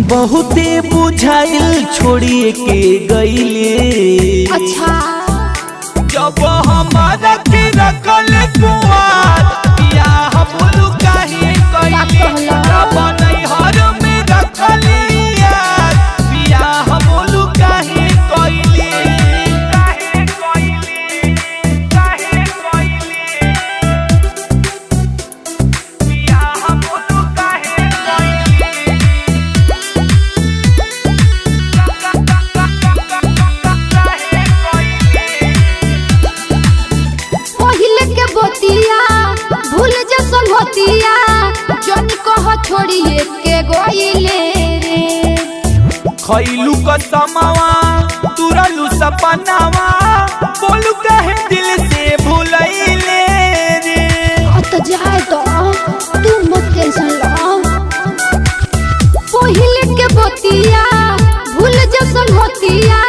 बहुते बुझाइल छोड़िए के गईले। अच्छा जब हमारा के रखल कुआर पिया बोलू काहे कइले। जब नैहर में रखलिया पिया बोलू काहे कइले। भूल जसन होतिया जन कह छोड़िए के गइले रे। खइलू कसमवा तुरलू सपनावा बोलू काहे दिल से भूलइले रे। तो जाए तो तू मत टेंशन लो। पहिले के बतिया भूल जसन होतिया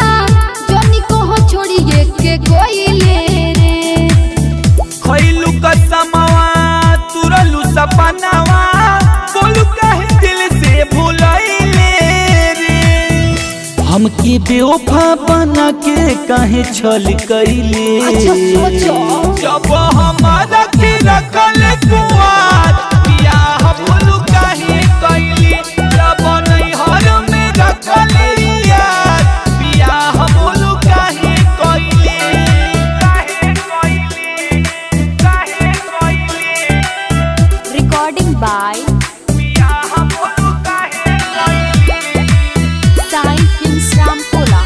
जन कह छोड़िए के गइले रे। खइलू कसमवा तुरलू सपनावा बोलू काहे दिल से भूलइले रे। हमके बेवफा बना के काहे छल कइले। अच्छा सोचो जब हमारा के रखल कुआर पिया बोलू काहे कइले। जब नैहर में रखलिया पिया बोलू काहे कइले। Recording by Sai films Ramkola.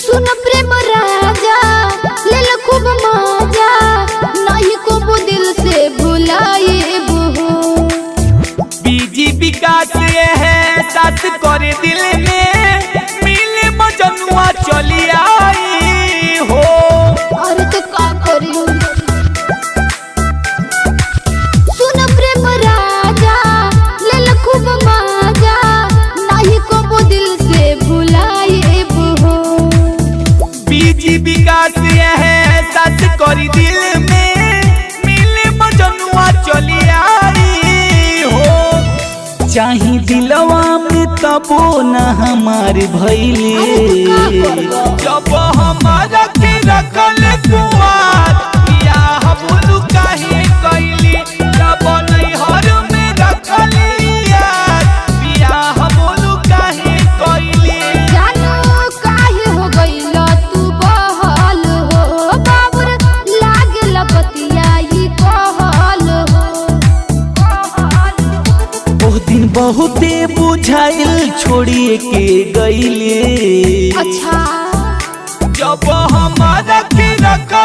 सुन प्रेम राजा ले लो खूब मजा नहीं को दिल से भुलाए बहो। बीजी विकास है साथ करे दिल में मिले मजनुआ चली आई हो। अरे तो का करी सुन प्रेम राजा ले लो खूब मजा नहीं को दिल से भुलाए बहो। बीजी विकास है साथ करी दिल में मिले मजनुआ चली आई हो। चाही दिलवा में तबो न हमार भइले। जब हमारा के रखल कुआर पिया बोलू काहे कइले। जब नैहर में रखलिया पिया बोलू काहे कइले। जानू काहे हो गइल तू बहल हो बाबुर लागल बतिया ई कहल हो। ओह दिन बहुते बुझाइल छोड़िए के गईले। अच्छा जब हमारा के रखल